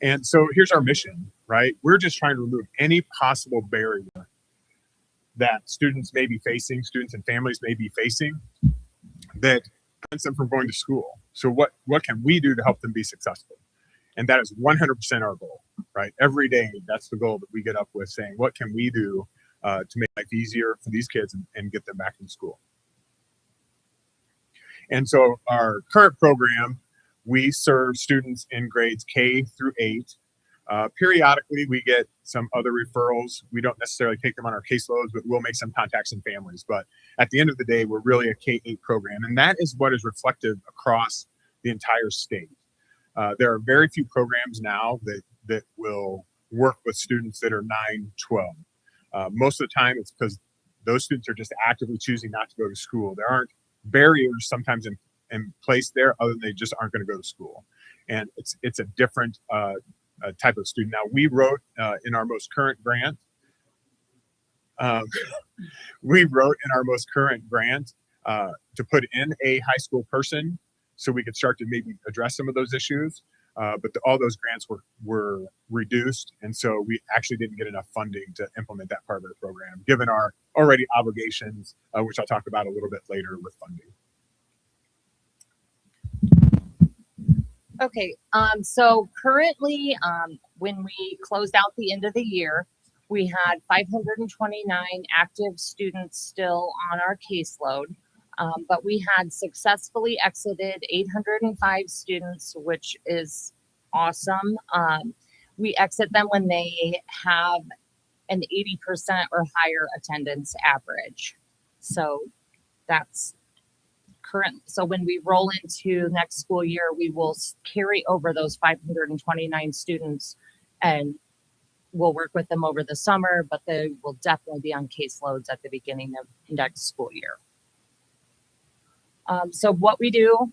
And so here's our mission, right? We're just trying to remove any possible barrier that students may be facing, students and families may be facing, that prevents them from going to school. So what can we do to help them be successful? And that is 100% our goal, right? Every day, that's the goal that we get up with, saying, what can we do to make life easier for these kids and get them back in school? And so our current program, we serve students in grades K through 8. Periodically, we get some other referrals. We don't necessarily take them on our caseloads, but we'll make some contacts in families. But at the end of the day, we're really a K-8 program. And that is what is reflective across the entire state. There are very few programs now that will work with students that are 9, 12. Most of the time, it's because those students are just actively choosing not to go to school. There aren't barriers sometimes in place there, other than they just aren't going to go to school. And it's a different type of student. Now, we wrote in our most current grant, to put in a high school person so we could start to maybe address some of those issues. But all those grants were reduced. And so we actually didn't get enough funding to implement that part of the program, given our already obligations, which I'll talk about a little bit later with funding. Okay, so currently, when we closed out the end of the year, we had 529 active students still on our caseload, but we had successfully exited 805 students, which is awesome. We exit them when they have an 80% or higher attendance average. So that's current. So when we roll into next school year, we will carry over those 529 students and we'll work with them over the summer, but they will definitely be on caseloads at the beginning of next school year. So what we do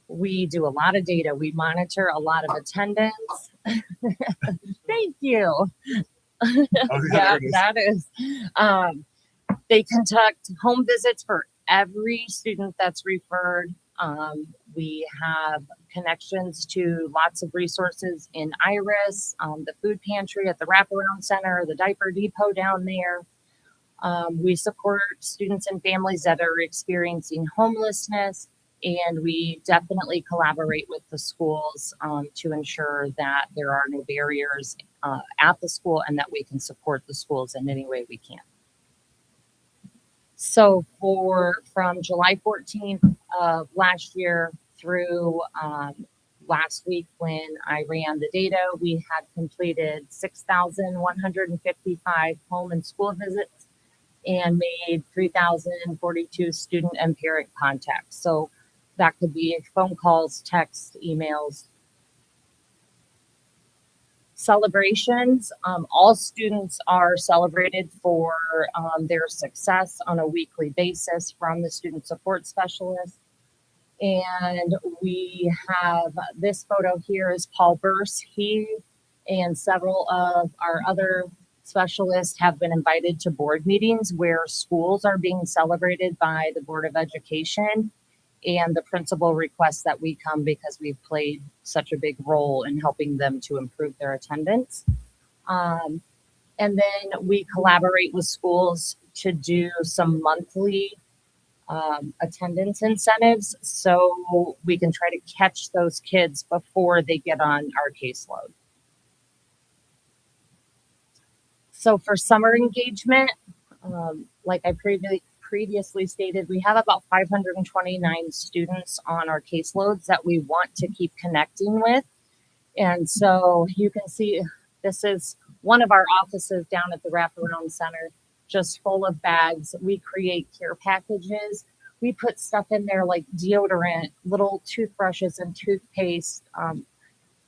a lot of data. We monitor a lot of attendance. Thank you. Yeah, that is. They conduct home visits for every student that's referred. We have connections to lots of resources in Iris, the food pantry at the wraparound center, the diaper depot down there. We support students and families that are experiencing homelessness, and we definitely collaborate with the schools to ensure that there are no barriers at the school and that we can support the schools in any way we can. So from July 14th of last year through last week when I ran the data, we had completed 6,155 home and school visits and made 3,042 student and parent contacts. So that could be phone calls, texts, emails. Celebrations, all students are celebrated for their success on a weekly basis from the student support specialist. And we have this photo here is Paul Burse. He and several of our other specialists have been invited to board meetings where schools are being celebrated by the Board of Education. And the principal requests that we come because we've played such a big role in helping them to improve their attendance. And then we collaborate with schools to do some monthly attendance incentives so we can try to catch those kids before they get on our caseload. So for summer engagement, like I previously stated, we have about 529 students on our caseloads that we want to keep connecting with. And so you can see this is one of our offices down at the wraparound center, just full of bags. We create care packages. We put stuff in there like deodorant, little toothbrushes and toothpaste.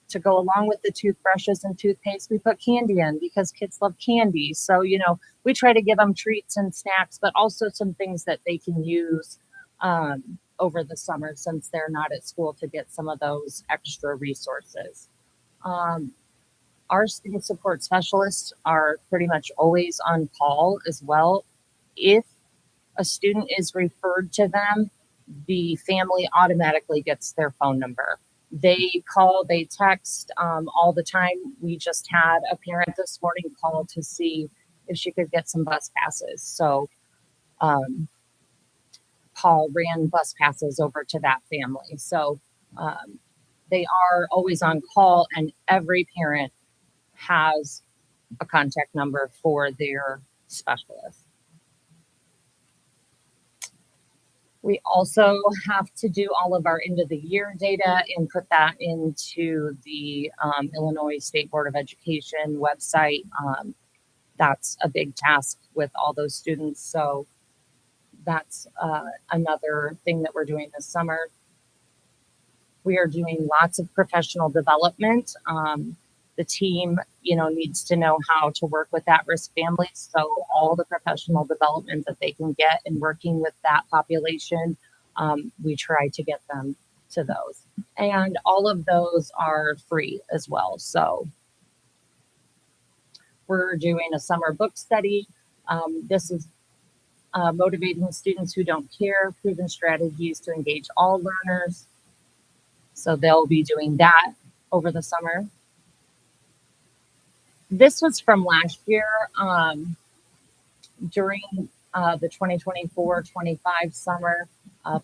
To go along with the toothbrushes and toothpaste, we put candy in because kids love candy. So, we try to give them treats and snacks, but also some things that they can use over the summer since they're not at school to get some of those extra resources. Our student support specialists are pretty much always on call as well. If a student is referred to them, the family automatically gets their phone number. They call, they text all the time. We just had a parent this morning call to see if she could get some bus passes. So Paul ran bus passes over to that family. So they are always on call, and every parent has a contact number for their specialist. We also have to do all of our end of the year data and put that into the Illinois State Board of Education website. That's a big task with all those students. So that's another thing that we're doing this summer. We are doing lots of professional development. The team, needs to know how to work with at-risk families. So all the professional development that they can get in working with that population, we try to get them to those. And all of those are free as well. So we're doing a summer book study. This is motivating students who don't care, proven strategies to engage all learners. So they'll be doing that over the summer. This was from last year during the 2024-25 summer.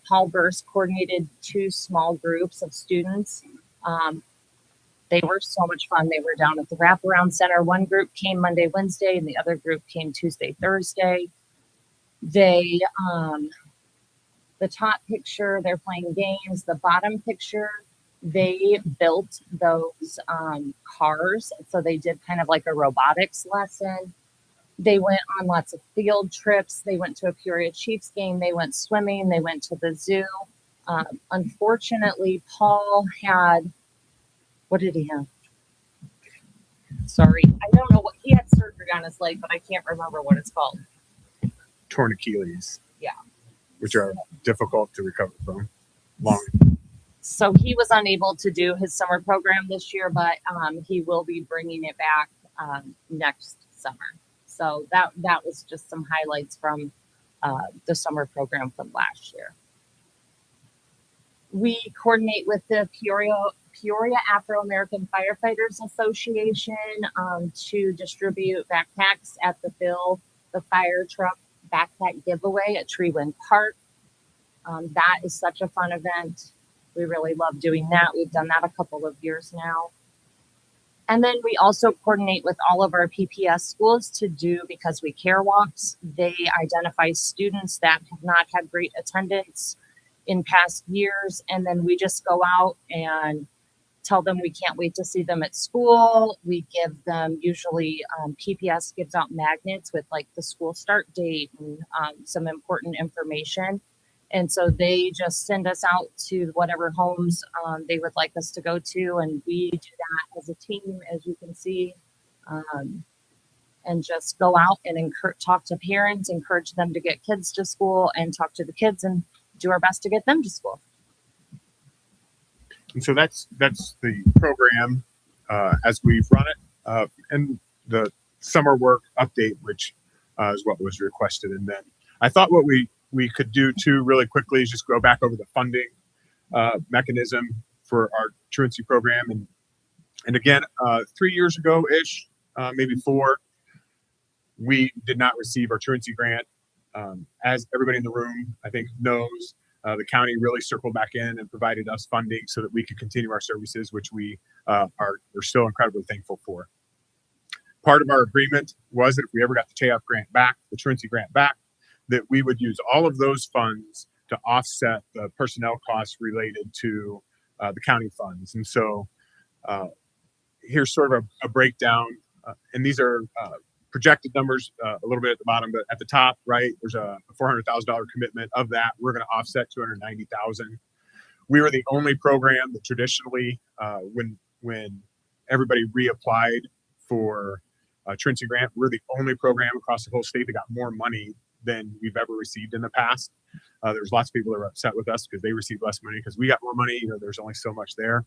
Paul Burst coordinated 2 small groups of students. They were so much fun. They were down at the Wraparound Center. One group came Monday, Wednesday, and the other group came Tuesday, Thursday. They, the top picture, they're playing games. The bottom picture, they built those cars. So they did kind of like a robotics lesson. They went on lots of field trips. They went to a Peoria Chiefs game. They went swimming. They went to the zoo. Unfortunately, Paul had, what did he have? Sorry, I don't know what he had surgery on his leg, but I can't remember what it's called. Torn Achilles. Yeah. Which are difficult to recover from. Long. So he was unable to do his summer program this year, but he will be bringing it back next summer. So that was just some highlights from the summer program from last year. We coordinate with the Peoria Afro-American Firefighters Association to distribute backpacks at the the fire truck backpack giveaway at Treewind Park. That is such a fun event. We really love doing that. We've done that a couple of years now. And then we also coordinate with all of our PPS schools to do Because We Care walks. They identify students that have not had great attendance in past years. And then we just go out and tell them we can't wait to see them at school. We give them, usually PPS gives out magnets with like the school start date and some important information. And so they just send us out to whatever homes they would like us to go to. And we do that as a team, as you can see, and just go out and talk to parents, encourage them to get kids to school, and talk to the kids and do our best to get them to school. And so that's the program as we've run it, and the summer work update, which is what was requested. And then I thought what we could do too really quickly is just go back over the funding mechanism for our truancy program. And again, 3 years ago-ish, maybe 4, we did not receive our truancy grant. As everybody in the room, I think, knows, the county really circled back in and provided us funding so that we could continue our services, which we're still incredibly thankful for. Part of our agreement was that if we ever got the TAF grant back, the truancy grant back, that we would use all of those funds to offset the personnel costs related to the county funds. And so here's sort of a breakdown, and these are projected numbers a little bit at the bottom, but at the top, right, there's a $400,000 commitment. Of that, we're going to offset $290,000. We were the only program that traditionally, when everybody reapplied for a truancy grant, we're the only program across the whole state that got more money than we've ever received in the past. There's lots of people that are upset with us because they received less money because we got more money. There's only so much there,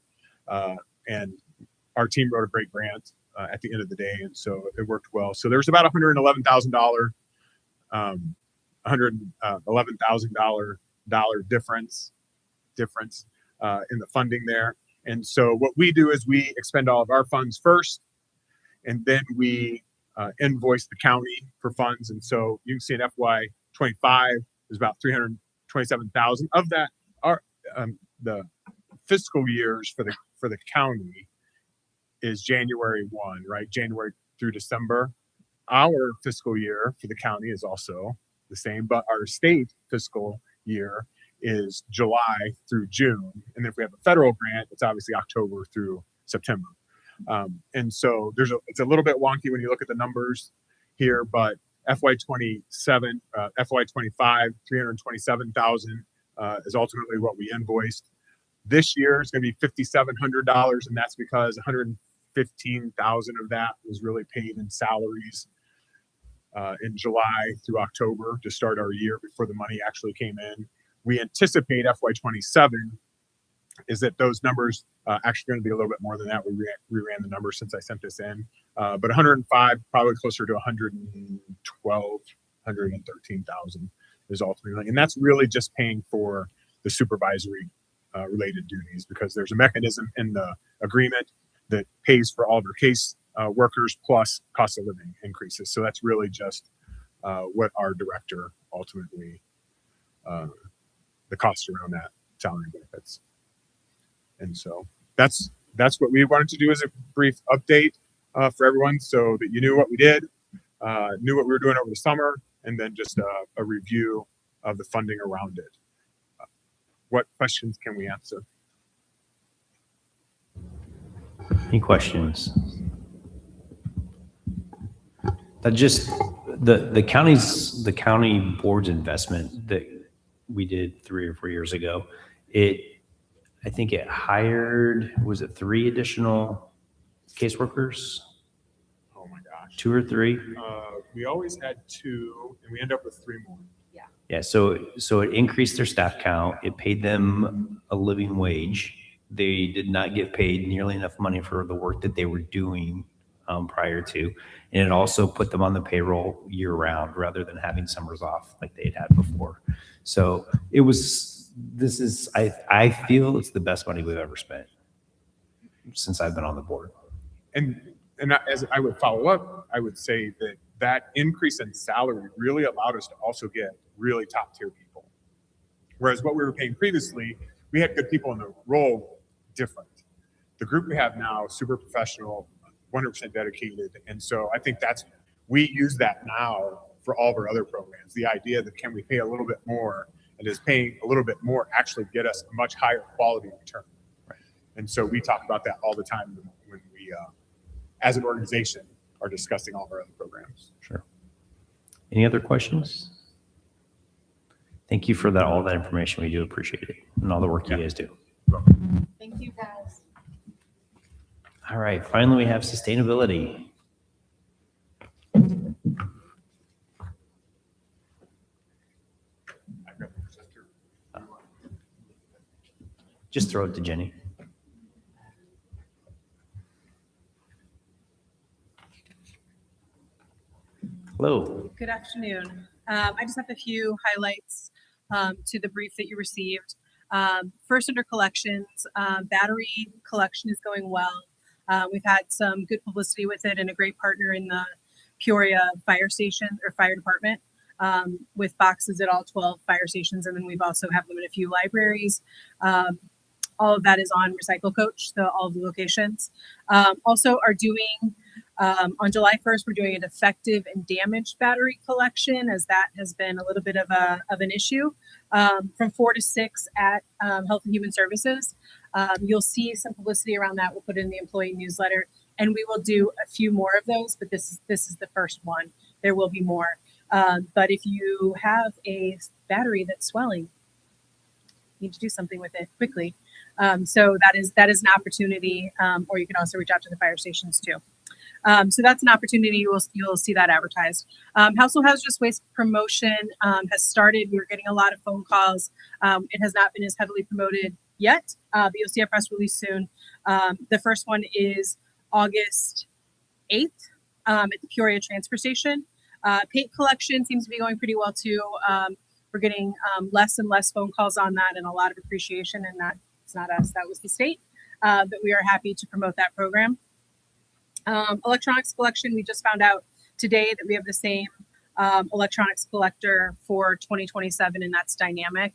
and our team wrote a great grant at the end of the day, and so it worked well. So there's about $111,000 $111,000 difference in the funding there. And so what we do is we expend all of our funds first, and then we invoice the county for funds. And so you can see in FY25 is about 327,000 of that. Are the fiscal years for the county is January 1, right? January through December. Our fiscal year for the county is also the same, but our state fiscal year is July through June. And then if we have a federal grant, it's obviously October through September. And so it's a little bit wonky when you look at the numbers here, but FY27, FY25, 327,000 is ultimately what we invoiced. This year is going to be $5,700, and that's because 115,000 of that was really paid in salaries in July through October to start our year before the money actually came in. We anticipate FY27 is that those numbers actually going to be a little bit more than that. We ran the numbers since I sent this in, but 105, probably closer to 112, 113,000 is ultimately, and that's really just paying for the supervisory related duties, because there's a mechanism in the agreement that pays for all of our case workers plus cost of living increases. So that's really just what our director ultimately, the costs around that, salary and benefits. And so that's what we wanted to do as a brief update for everyone, so that you knew what we did, knew what we were doing over the summer, and then just a review of the funding around it. What questions can we answer? Any questions? That just the county board's investment that we did 3 or 4 years ago. I think it hired, was it 3 additional caseworkers? Oh my gosh. 2 or 3? We always had 2, and we end up with 3 more. Yeah. So it increased their staff count. It paid them a living wage. They did not get paid nearly enough money for the work that they were doing prior to. And it also put them on the payroll year round rather than having summers off like they'd had before. So I feel it's the best money we've ever spent since I've been on the board. And as I would follow up, I would say that increase in salary really allowed us to also get really top tier people. Whereas what we were paying previously, we had good people in the role, different. The group we have now, super professional, 100% dedicated. And so I think we use that now for all of our other programs. The idea that can we pay a little bit more, and does paying a little bit more actually get us a much higher quality return? Right. And so we talk about that all the time when we, as an organization, are discussing all of our other programs. Sure. Any other questions? Thank you for all that information. We do appreciate it, and all the work you guys do. Thank you, guys. All right. Finally, we have sustainability. Just throw it to Jenny. Hello. Good afternoon. I just have a few highlights to the brief that you received. First, under collections, battery collection is going well. We've had some good publicity with it, and a great partner in the Peoria fire station or fire department, with boxes at all 12 fire stations. And then we've also have them in a few libraries. All of that is on Recycle Coach, all of the locations. Also are doing, on July 1st, we're doing a defective and damaged battery collection, as that has been a little bit of an issue, from 4 to 6 at Health and Human Services. You'll see some publicity around that. We'll put it in the employee newsletter, and we will do a few more of those, but this is the first one. There will be more. But if you have a battery that's swelling, you need to do something with it quickly. So that is an opportunity, or you can also reach out to the fire stations too. So that's an opportunity. You'll see that advertised. Household hazardous waste promotion has started. We're getting a lot of phone calls. It has not been as heavily promoted yet, but you'll see a press release soon. The first one is August 8th at the Peoria transfer station. Paint collection seems to be going pretty well too. We're getting less and less phone calls on that, and a lot of appreciation, and that's not us, that was the state. but we are happy to promote that program. Electronics collection, we just found out today that we have the same electronics collector for 2027, and that's Dynamic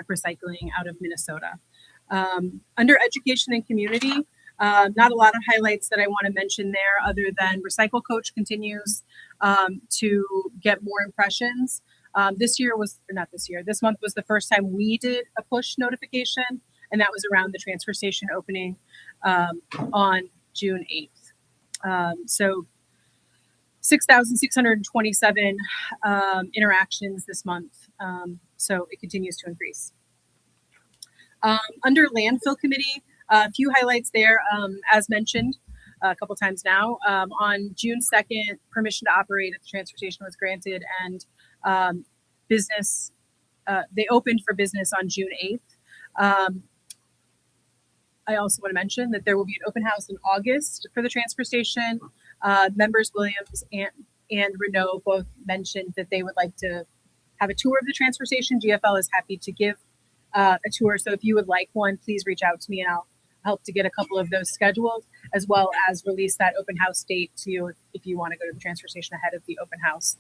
Recycling out of Minnesota. Under education and community, not a lot of highlights that I want to mention there other than Recycle Coach continues to get more impressions. This month was the first time we did a push notification, and that was around the transfer station opening on June 8th. So 6,627 interactions this month. So it continues to increase. Under landfill committee, a few highlights there. As mentioned a couple times now, on June 2nd, permission to operate at the transfer station was granted, and they opened for business on June 8th. I also want to mention that there will be an open house in August for the transfer station. Members Williams and Renault both mentioned that they would like to have a tour of the transfer station. GFL is happy to give a tour. So if you would like one, please reach out to me and I'll help to get a couple of those scheduled, as well as release that open house date to you if you want to go to the transfer station ahead of the open house.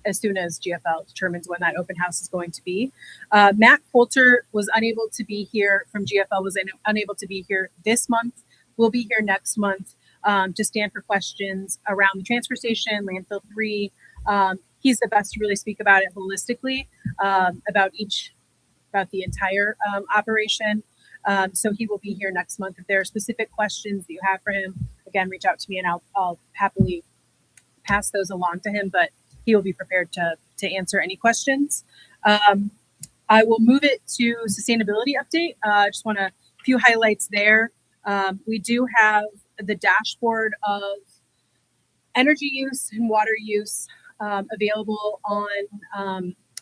As soon as GFL determines when that open house is going to be. Matt Coulter was unable to be here from GFL, was unable to be here this month. We'll be here next month to stand for questions around the transfer station, landfill 3. He's the best to really speak about it holistically, about the entire operation. So he will be here next month. If there are specific questions that you have for him, again, reach out to me and I'll happily pass those along to him, but he will be prepared to answer any questions. I will move it to sustainability update. I just want a few highlights there. We do have the dashboard of energy use and water use available on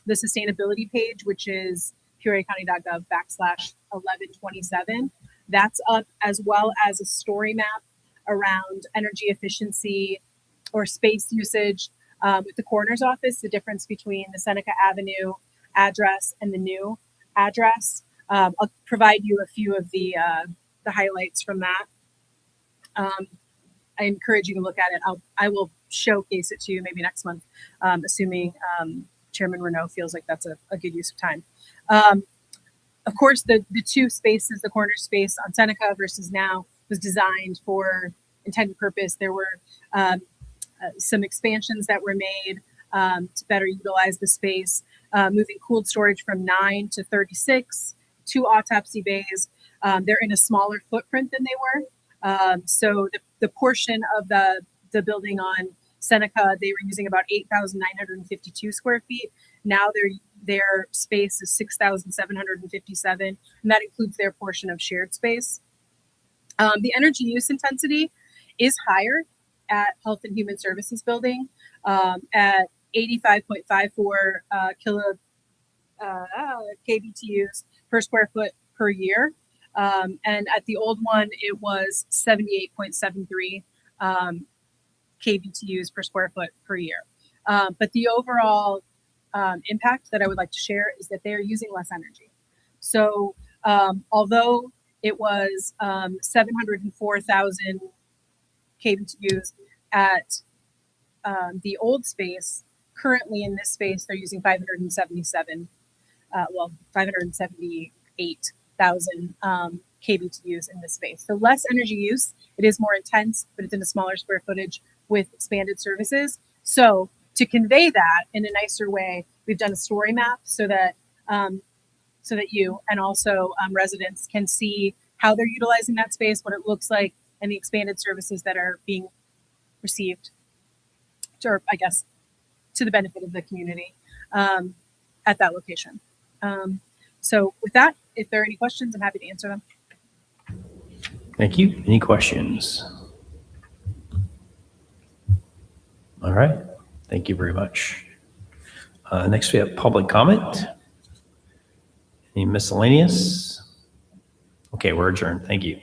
the sustainability page, which is peoriacounty.gov/1127. That's up, as well as a story map around energy efficiency or space usage with the coroner's office, the difference between the Seneca Avenue address and the new address. I'll provide you a few of the highlights from that. I encourage you to look at it. I will showcase it to you maybe next month, assuming Chairman Renault feels like that's a good use of time. Of course, the two spaces, the corner space on Seneca versus now, was designed for intended purpose. There were some expansions that were made to better utilize the space, moving cooled storage from 9 to 36, 2 autopsy bays. They're in a smaller footprint than they were. So the portion of the building on Seneca, they were using about 8,952 square feet. Now their space is 6,757, and that includes their portion of shared space. The energy use intensity is higher at Health and Human Services building at 85.54 kBTUs per square foot per year. And at the old one, it was 78.73 kBTUs per square foot per year. But the overall impact that I would like to share is that they are using less energy. So although it was 704,000 kBTUs at the old space, currently in this space, they're using 578,000 kBTUs in this space. So less energy use. It is more intense, but it's in a smaller square footage with expanded services. So to convey that in a nicer way, we've done a story map so that you and also residents can see how they're utilizing that space, what it looks like, and the expanded services that are being received, or I guess to the benefit of the community at that location. So with that, if there are any questions, I'm happy to answer them. Thank you. Any questions? All right. Thank you very much. Next, we have public comment. Any miscellaneous? Okay, we're adjourned. Thank you.